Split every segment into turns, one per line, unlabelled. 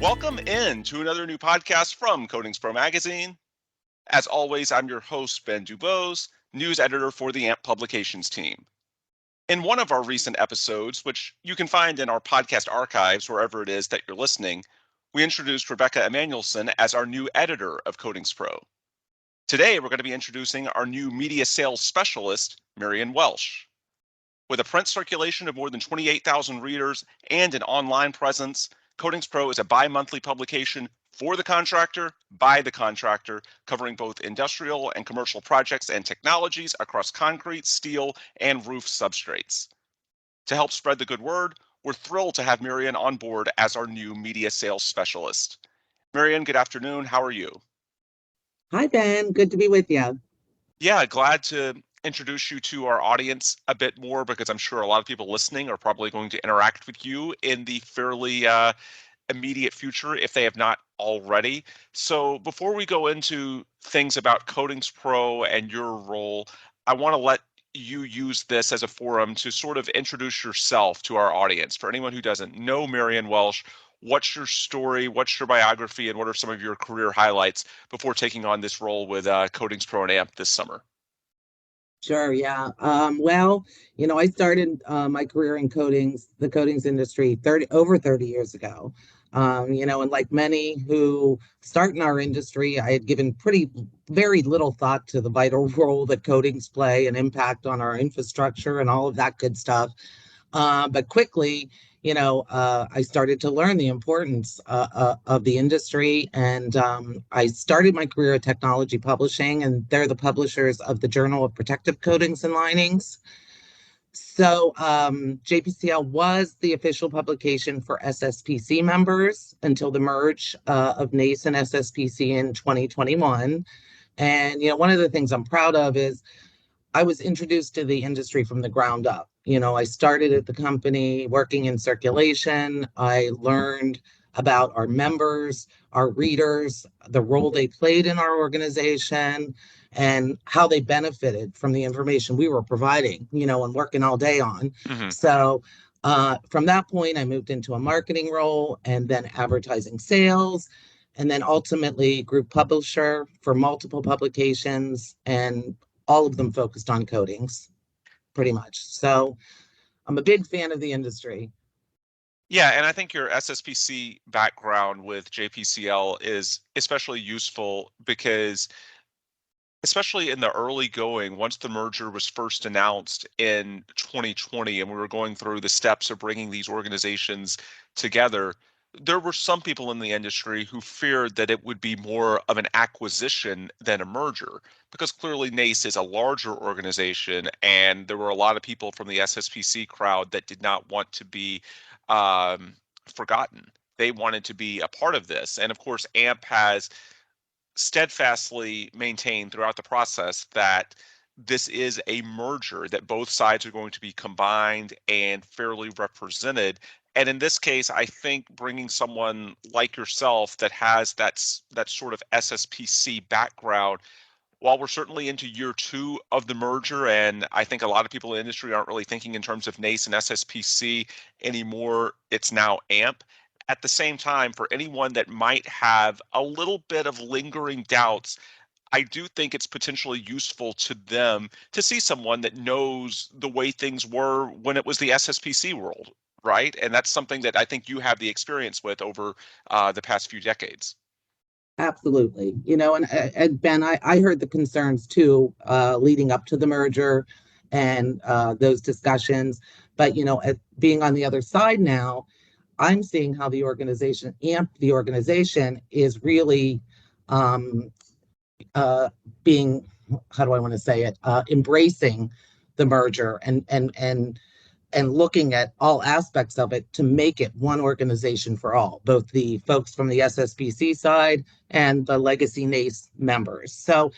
Welcome in to another new podcast from CoatingsPro Magazine. As always, I'm your host, Ben Dubose, news editor for the AMPP Publications team. In one of our recent episodes, which you can find in our podcast archives wherever it is that you're listening, we introduced Rebecca Emanuelson as our new editor of CoatingsPro. Today, we're going to be introducing our new media sales specialist, Marian Welsh. With a print circulation of more than 28,000 readers and an online presence, CoatingsPro is a bi-monthly publication for the contractor, by the contractor, covering both industrial and commercial projects and technologies across concrete, steel, and roof substrates. To help spread the good word, we're thrilled to have Marian on board as our new media sales specialist. Marian, good afternoon. How are you?
Hi, Ben. Good to be with you.
Yeah, glad to introduce you to our audience a bit more because I'm sure a lot of people listening are probably going to interact with you in the fairly immediate future if they have not already. So before we go into things about CoatingsPro and your role, I want to let you use this as a forum to sort of introduce yourself to our audience. For anyone who doesn't know Marian Welsh, what's your story, what's your biography, and what are some of your career highlights before taking on this role with CoatingsPro and AMP this summer?
Sure, yeah. I started my career in the coatings industry over 30 years ago. And like many who start in our industry, I had given very little thought to the vital role that coatings play and impact on our infrastructure and all of that good stuff. But quickly, I started to learn the importance of the industry. And I started my career at Technology Publishing, and they're the publishers of the Journal of Protective Coatings and Linings. So JPCL was the official publication for SSPC members until the merge of NACE and SSPC in 2021. And, one of the things I'm proud of is I was introduced to the industry from the ground up. I started at the company working in circulation. I learned about our members, our readers, the role they played in our organization, and how they benefited from the information we were providing, and working all day on.
Mm-hmm.
So from that point, I moved into a marketing role and then advertising sales, and then ultimately group publisher for multiple publications, and all of them focused on coatings, pretty much. So I'm a big fan of the industry.
Yeah, and I think your SSPC background with JPCL is especially useful because, especially in the early going, once the merger was first announced in 2020 and we were going through the steps of bringing these organizations together, there were some people in the industry who feared that it would be more of an acquisition than a merger, because clearly NACE is a larger organization, and there were a lot of people from the SSPC crowd that did not want to be forgotten. They wanted to be a part of this. And of course, AMP has steadfastly maintained throughout the process that this is a merger, that both sides are going to be combined and fairly represented. And in this case, I think bringing someone like yourself that has that sort of SSPC background, while we're certainly into year 2 of the merger, and I think a lot of people in the industry aren't really thinking in terms of NACE and SSPC anymore, it's now AMP. At the same time, for anyone that might have a little bit of lingering doubts, I do think it's potentially useful to them to see someone that knows the way things were when it was the SSPC world, right? And that's something that I think you have the experience with over the past few decades.
Absolutely. And Ben, I heard the concerns too, leading up to the merger and those discussions. But, being on the other side now, I'm seeing how the organization, the organization, is really being, how do I want to say it, embracing the merger and looking at all aspects of it to make it one organization for all, both the folks from the SSPC side and the legacy NACE members. So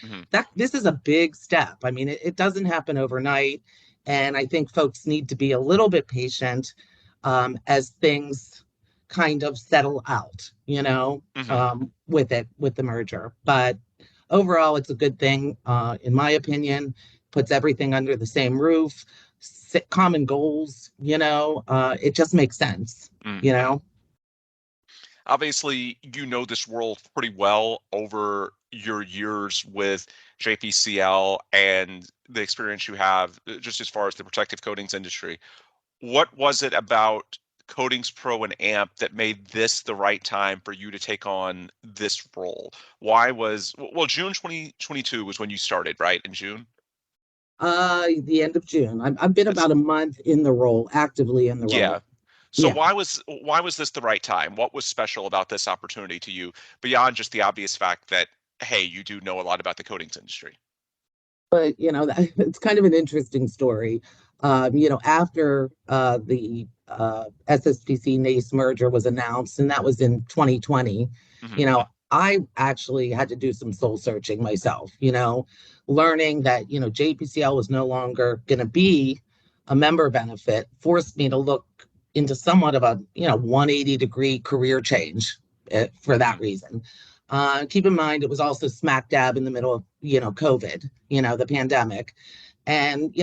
this is a big step. I mean, it doesn't happen overnight. And I think folks need to be a little bit patient as things kind of settle out, with the merger. But overall, it's a good thing, in my opinion. Puts everything under the same roof, common goals, it just makes sense,
Obviously, you know this world pretty well over your years with JPCL and the experience you have just as far as the protective coatings industry. What was it about Coatings Pro and AMP that made this the right time for you to take on this role? Why was, well, June 2022 was when you started, right? In June?
The end of June. I've been
That's,
about a month in the role, actively in the
yeah.
role.
So
Yeah.
why was this the right time? What was special about this opportunity to you beyond just the obvious fact that, hey, you do know a lot about the coatings industry?
But it's kind of an interesting story. After the SSPC NACE merger was announced, and that was in 2020,
Hmm.
I actually had to do some soul searching myself, learning that, JPCL was no longer going to be a member benefit, forced me to look into somewhat of a, 180-degree career change for that
Hmm.
reason. Keep in mind, it was also smack dab in the middle of, COVID, the pandemic. And,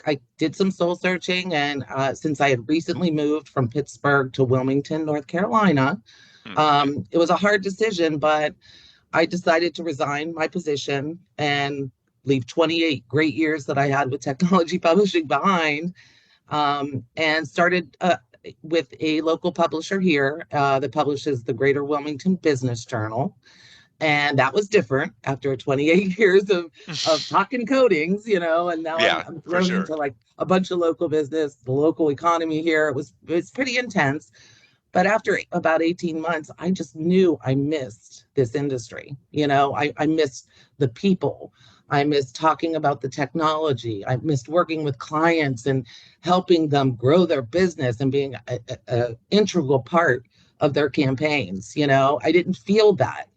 I did some soul searching. And since I had recently moved from Pittsburgh to Wilmington, North Carolina,
Hmm.
it was a hard decision, but I decided to resign my position and leave 28 great years that I had with technology publishing behind, and started with a local publisher here that publishes the Greater Wilmington Business Journal. And that was different after 28 years of talking coatings, and now I'm,
Yeah,
I'm
for
thrown
sure.
into like a bunch of local business, the local economy here. It was pretty intense. But after about 18 months, I just knew I missed this industry. I missed the people. I missed talking about the technology. I missed working with clients and helping them grow their business and being a integral part of their campaigns. I didn't feel that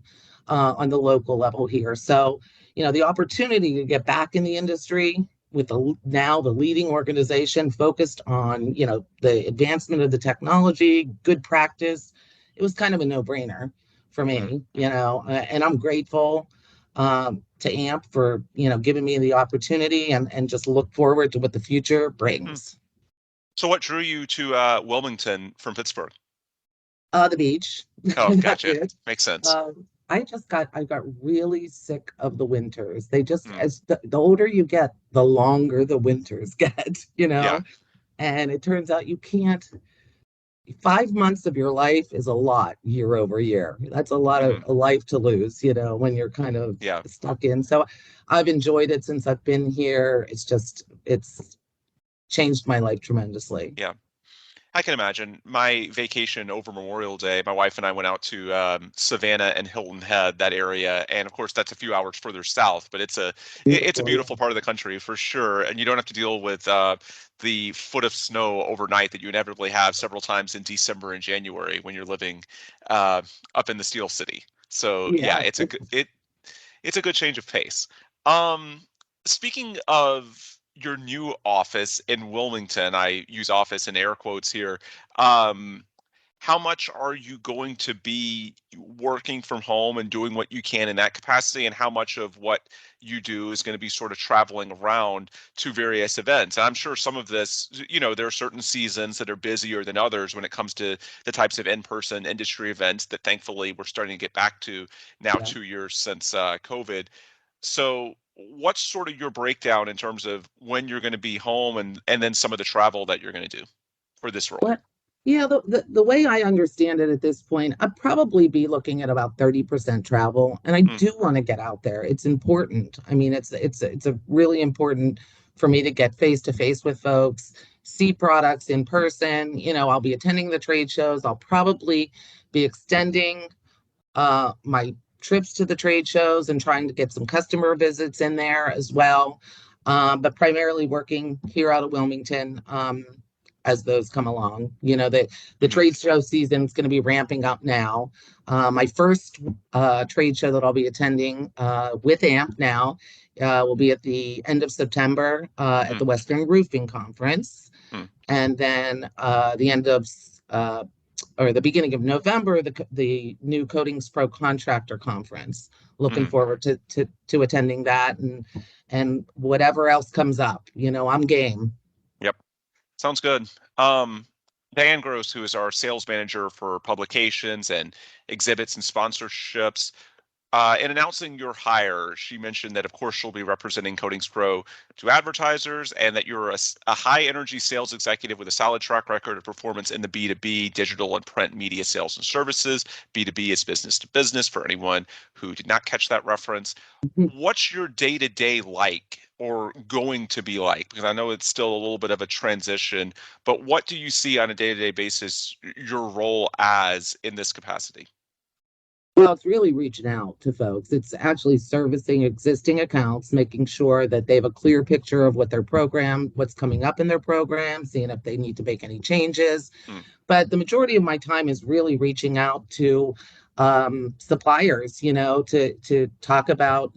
on the local level here. So, the opportunity to get back in the industry with now the leading organization focused on, the advancement of the technology, good practice, it was kind of a no-brainer for
Hmm.
me, and I'm grateful to AMP for, giving me the opportunity, and just look forward to what the future
Hmm.
brings.
So what drew you to Wilmington from Pittsburgh?
The beach.
Oh,
That's
gotcha.
it.
Makes sense.
I got really sick of the winters. They just,
Hmm.
as the older you get, the longer the winters get,
Yeah.
and it turns out you can't. 5 months of your life is a lot year over year. That's a lot of
Hmm.
a life to lose, when you're kind of
Yeah.
stuck in. So I've enjoyed it since I've been here. It's changed my life tremendously.
Yeah. I can imagine. My vacation over Memorial Day, my wife and I went out to Savannah and Hilton Head, that area, and of course that's a few hours further south. But it's a
Beautiful, yeah.
beautiful part of the country for sure, and you don't have to deal with the foot of snow overnight that you inevitably have several times in December and January when you're living uh, up in the Steel City. So yeah,
Yeah.
it's a good change of pace. Um, Speaking of your new office in Wilmington, I use office in air quotes here. Um, how much are you going to be working from home and doing what you can in that capacity, and how much of what you do is going to be sort of traveling around to various events? And I'm sure some of this, there are certain seasons that are busier than others when it comes to the types of in-person industry events that thankfully we're starting to get back to now
Yeah.
2 years since COVID. So what's sort of your breakdown in terms of when you're going to be home and then some of the travel that you're going to do for this role?
What? Yeah, the way I understand it at this point, I'd probably be looking at about 30% travel. And I
Hmm.
do want to get out there. It's important. I mean, it's a really important for me to get face to face with folks, see products in person. I'll be attending the trade shows. I'll probably be extending my trips to the trade shows and trying to get some customer visits in there as well. But primarily working here out of Wilmington, as those come along. The
Hmm.
trade show season is going to be ramping up now. My first trade show that I'll be attending with AMP now will be at the end of September at
Hmm.
the Western Roofing Conference.
Hmm.
And then the end of or the beginning of November, the new Coatings Pro Contractor Conference. Looking
Hmm.
forward to attending that, and whatever else comes up. I'm game.
Yep. Sounds good. Um, Diane Gross, who is our sales manager for publications and exhibits and sponsorships, in announcing your hire, she mentioned that, of course, she'll be representing Coatings Pro to advertisers and that you're a high energy sales executive with a solid track record of performance in the B2B, digital and print media sales and services. B2B is business to business for anyone who did not catch that reference. What's your day to day like or going to be like? Because I know it's still a little bit of a transition, but what do you see on a day to day basis your role as in this capacity?
Well, it's really reaching out to folks. It's actually servicing existing accounts, making sure that they have a clear picture of what their program, what's coming up in their program, seeing if they need to make any changes.
Mm,
But the majority of my time is really reaching out to suppliers, to talk about,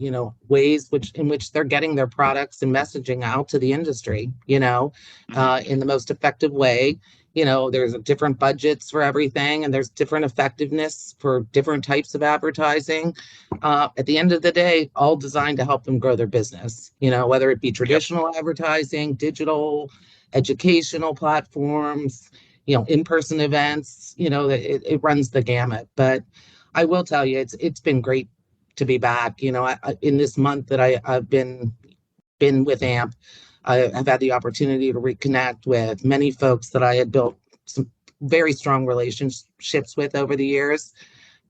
ways in which they're getting their products and messaging out to the industry,
mhm.
in the most effective way. There's different budgets for everything, and there's different effectiveness for different types of advertising. At the end of the day, all designed to help them grow their business, whether it be
Yep.
traditional advertising, digital, educational platforms, in-person events, it runs the gamut. But I will tell you, it's been great to be back. In this month that I've been with AMP, I've had the opportunity to reconnect with many folks that I had built some very strong relationships with over the years.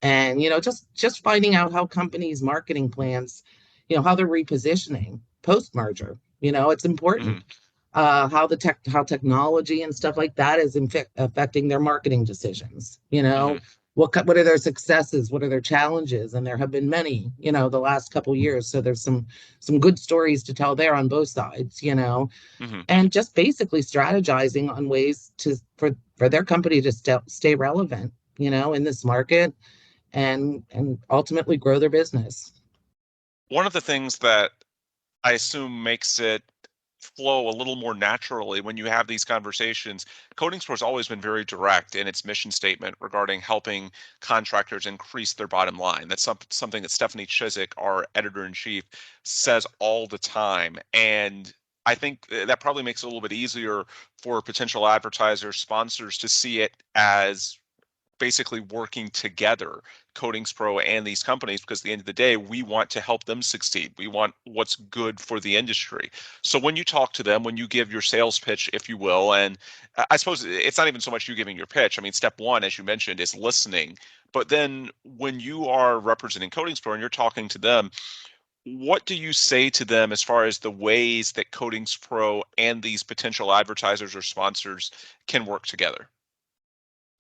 And, just finding out how companies' marketing plans, how they're repositioning post-merger. It's important
Mhm.
how technology and stuff like that is affecting their marketing decisions.
Mhm.
What are their successes? What are their challenges? And there have been many, the last couple of years. So there's some good stories to tell there on both sides,
Mhm.
and just basically strategizing on ways for their company to stay relevant, in this market and ultimately grow their business.
One of the things that I assume makes it flow a little more naturally when you have these conversations. Coding Store has always been very direct in its mission statement regarding helping contractors increase their bottom line. That's something that Stephanie Chiswick, our editor in chief, says all the time. And I think that probably makes it a little bit easier for potential advertisers, sponsors to see it as basically working together, Coatings Pro and these companies, because at the end of the day, we want to help them succeed. We want what's good for the industry. So when you talk to them, when you give your sales pitch, if you will, and I suppose it's not even so much you giving your pitch. I mean, step one, as you mentioned, is listening. But then when you are representing Coatings Pro and you're talking to them, what do you say to them as far as the ways that Coatings Pro and these potential advertisers or sponsors can work together?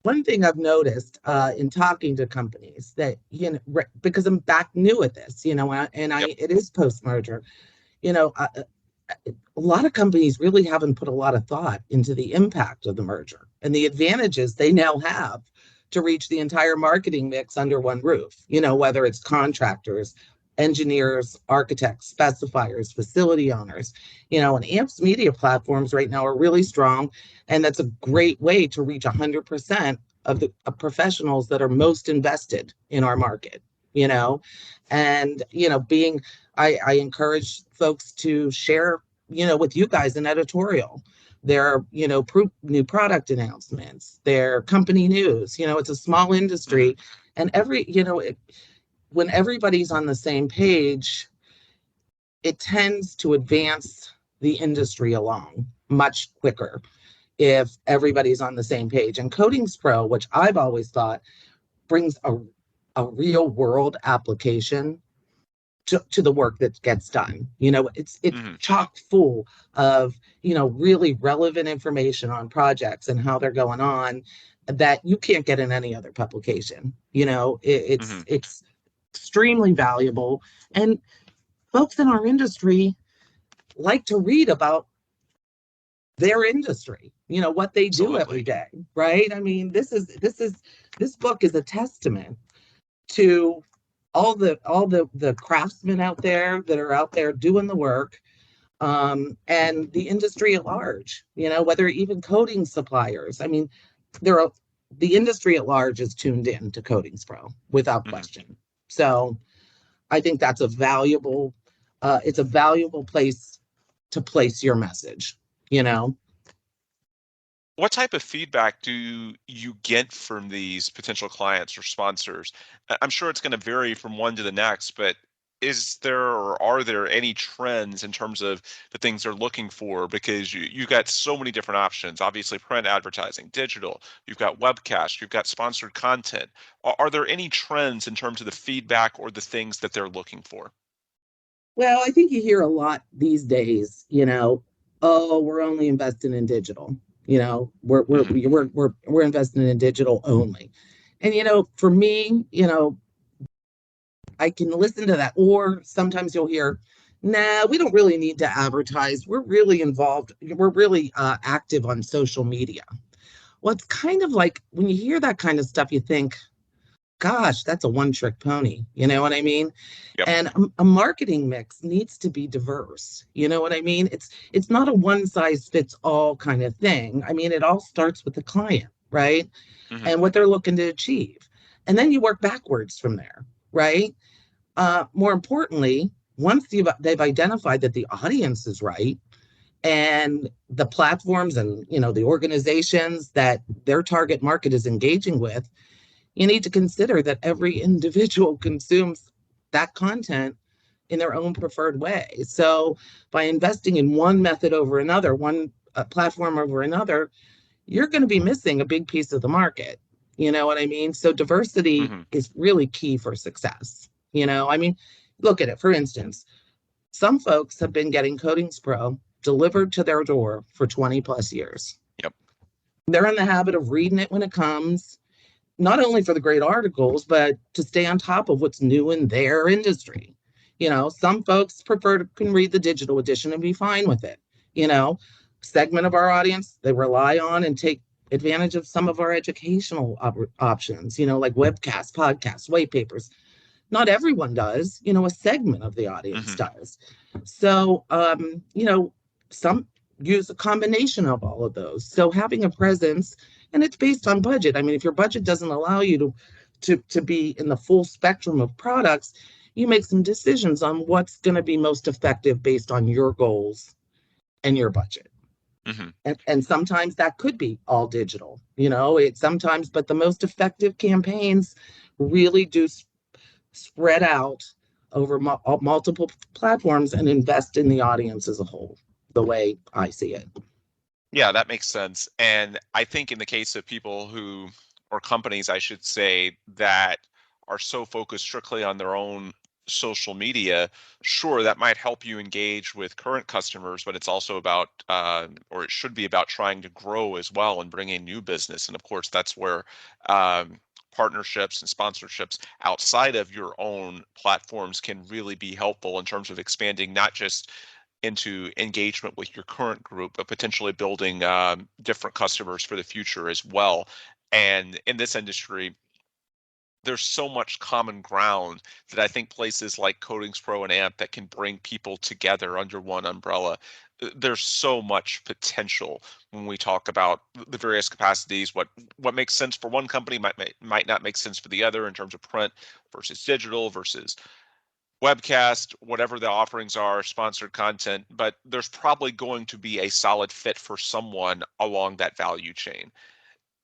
One thing I've noticed in talking to companies that, because I'm back new at this,
Yep.
it is post merger, you know, uh, uh, a lot of companies really haven't put a lot of thought into the impact of the merger and the advantages they now have to reach the entire marketing mix under one roof, whether it's contractors, engineers, architects, specifiers, facility owners, and AMP's media platforms right now are really strong. And that's a great way to reach 100% of the professionals that are most invested in our market, you know, and, I encourage folks to share, with you guys an editorial, their, new product announcements, their company news. It's a small
Hmm.
industry, and when everybody's on the same page, it tends to advance the industry along much quicker if everybody's on the same page. And Coatings Pro, which I've always thought brings a real world application to the work that gets done. It's
Hmm.
chock full of, really relevant information on projects and how they're going on that you can't get in any other publication.
Hmm.
It's extremely valuable. And folks in our industry like to read about their industry, what they do every
Absolutely.
day, right? I mean, this book is a testament to all the craftsmen out there that are out there doing the work, and the industry at large, whether even coating suppliers. I mean, there are the industry at large is tuned in to Coatings Pro without
Hmm.
question. So I think that's it's a valuable place to place your message, you know.
What type of feedback do you get from these potential clients or sponsors? I'm sure it's going to vary from one to the next, but is there or are there any trends in terms of the things they're looking for? Because you've got so many different options. Obviously, print advertising, digital, you've got webcast, you've got sponsored content. Are there any trends in terms of the feedback or the things that they're looking for?
Well, I think you hear a lot these days, oh, we're only investing in digital.
Hmm.
We're investing in digital only. And for me, I can listen to that. Or sometimes you'll hear, nah, we don't really need to advertise. We're really involved. We're really active on social media. Well, it's kind of like when you hear that kind of stuff, you think, gosh, that's a one trick pony. You know what I mean?
Yep.
And a marketing mix needs to be diverse. You know what I mean? It's not a one size fits all kind of thing. I mean, it all starts with the client, right?
Hmm.
And what they're looking to achieve. And then you work backwards from there, right? More importantly, once they've identified that the audience is right and the platforms and the organizations that their target market is engaging with, you need to consider that every individual consumes that content in their own preferred way. So by investing in one method over another, one platform over another, you're going to be missing a big piece of the market. You know what I mean? So diversity
Hmm.
is really key for success. I mean, look at it. For instance, some folks have been getting Coatings Pro delivered to their door for 20 plus years.
Yep.
They're in the habit of reading it when it comes, not only for the great articles, but to stay on top of what's new in their industry. Some folks can read the digital edition and be fine with it. You know, Segment of our audience, they rely on and take advantage of some of our educational options, like webcasts, podcasts, white papers. Not everyone does, a segment of the audience
Hmm.
does. So, some use a combination of all of those. So having a presence, and it's based on budget. I mean, if your budget doesn't allow you to be in the full spectrum of products, you make some decisions on what's going to be most effective based on your goals and your budget.
Hmm.
And sometimes that could be all digital, it sometimes, but the most effective campaigns really do spread out over multiple platforms and invest in the audience as a whole, the way I see it.
Yeah, that makes sense. And I think in the case of people or companies, I should say, that are so focused strictly on their own social media, sure, that might help you engage with current customers, but it's also about, or it should be about trying to grow as well and bring in new business. And of course, that's where partnerships and sponsorships outside of your own platforms can really be helpful in terms of expanding not just into engagement with your current group, but potentially building different customers for the future as well. And in this industry, there's so much common ground that I think places like Coatings Pro and AMP that can bring people together under one umbrella. There's so much potential when we talk about the various capacities. What makes sense for one company might not make sense for the other in terms of print versus digital versus webcast, whatever the offerings are, sponsored content, but there's probably going to be a solid fit for someone along that value chain.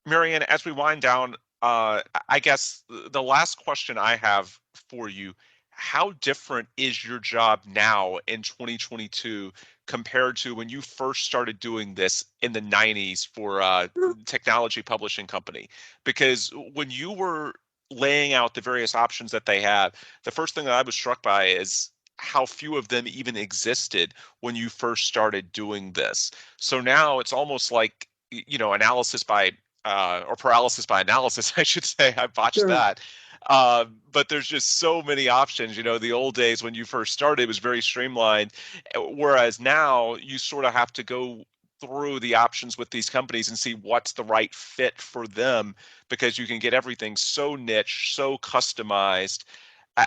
Marian, as we wind down, I guess the last question I have for you, how different is your job now in 2022 compared to when you first started doing this in the 90s for a technology publishing company? Because when you were laying out the various options that they have, the first thing that I was struck by is how few of them even existed when you first started doing this. So now it's almost like, analysis by or paralysis by analysis, I should say. I botched
Sure.
that. But there's just so many options. The old days when you first started, it was very streamlined. Whereas now you sort of have to go through the options with these companies and see what's the right fit for them because you can get everything so niche, so customized.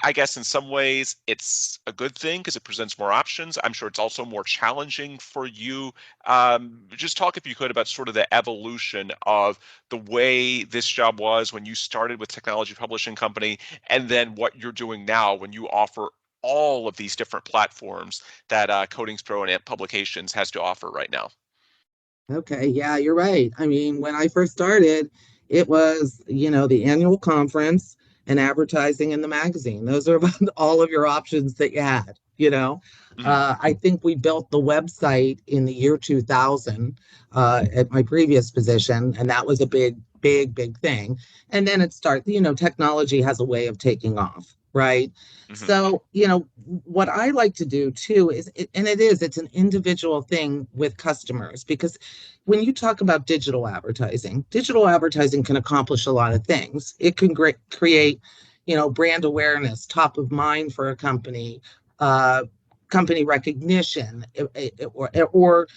I guess in some ways it's a good thing because it presents more options. I'm sure it's also more challenging for you. Just talk, if you could, about sort of the evolution of the way this job was when you started with Technology Publishing Company, and then what you're doing now when you offer all of these different platforms that Coatings Pro and AMP Publications has to offer right now.
Okay, yeah, you're right. I mean, when I first started, it was, the annual conference and advertising in the magazine. Those are about all of your options that you had.
Mhm.
I think we built the website in the year 2000 at my previous position, and that was a big, big, big thing. And then technology has a way of taking off, right?
Mhm.
So, what I like to do too it's an individual thing with customers because when you talk about digital advertising can accomplish a lot of things. It can create, brand awareness, top of mind for a company, uh, company recognition, or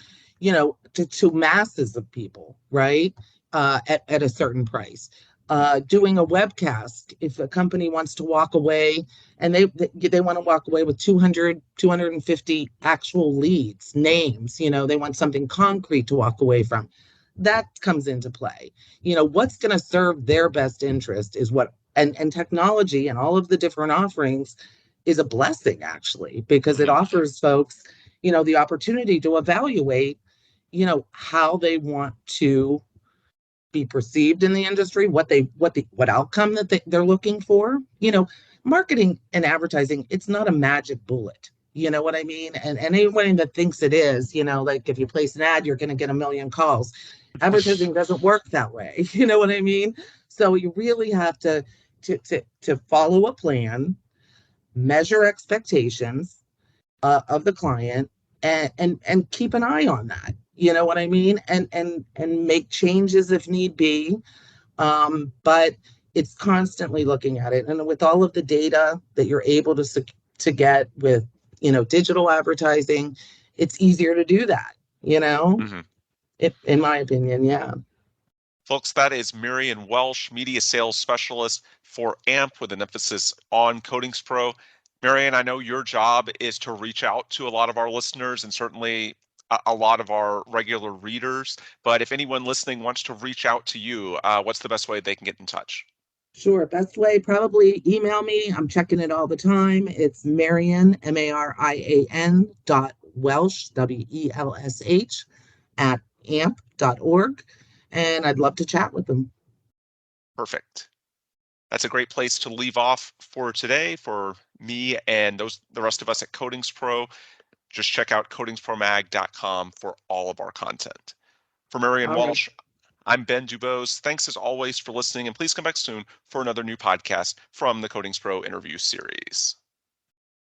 to masses of people, right? At a certain price. Doing a webcast, if a company wants to walk away and they want to walk away with 250 actual leads, names, they want something concrete to walk away from. That comes into play. What's going to serve their best interest is what, and technology and all of the different offerings is a blessing actually, because it
Mhm.
offers folks, the opportunity to evaluate, how they want to be perceived in the industry, what outcome that they're looking for. Marketing and advertising, it's not a magic bullet. You know what I mean? And anyone that thinks it is, like if you place an ad, you're going to get a million calls. Advertising doesn't work that way. You know what I mean? So you really have to follow a plan, measure expectations of the client, and keep an eye on that. You know what I mean? And make changes if need be. But it's constantly looking at it, and with all of the data that you're able to get with digital advertising, it's easier to do that.
Mhm.
In my opinion, yeah.
Folks, that is Marian Welsh, Media Sales Specialist for AMP with an emphasis on Coatings Pro. Marian, I know your job is to reach out to a lot of our listeners and certainly a lot of our regular readers. But if anyone listening wants to reach out to you, what's the best way they can get in touch?
Sure. Best way, probably email me. I'm checking it all the time. It's Marian, Marian .Welsh, WELSH, at amp.org. And I'd love to chat with them.
Perfect. That's a great place to leave off for today for me and the rest of us at Coatings Pro. Just check out coatingspromag.com for all of our content. For Marian
All right.
Walsh, I'm Ben Dubose. Thanks as always for listening, and please come back soon for another new podcast from the Coatings Pro interview series.